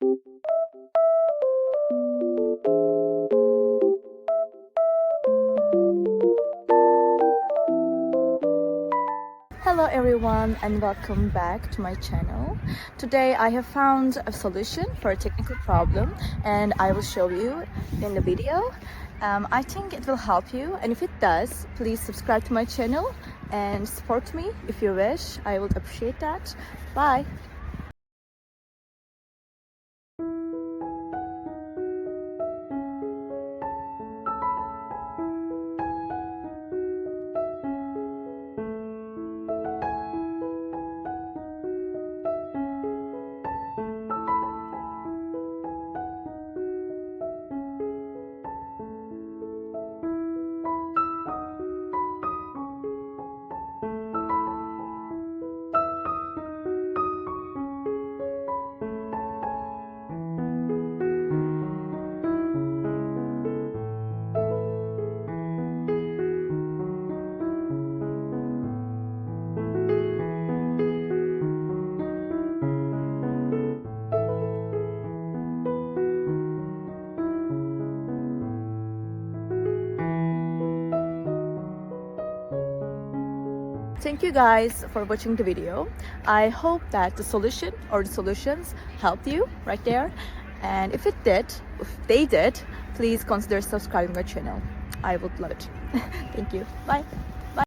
Hello everyone and welcome back to my channel. Today I have found a solution for a technical problem and I will show you in the video. I think it will help you, and if it does, please subscribe to my channel and support me if you wish. I would appreciate that. Bye! Thank you guys for watching the video. I hope that the solution or the solutions helped you right there. And if they did, please consider subscribing my channel. I would love it. Thank you. Bye.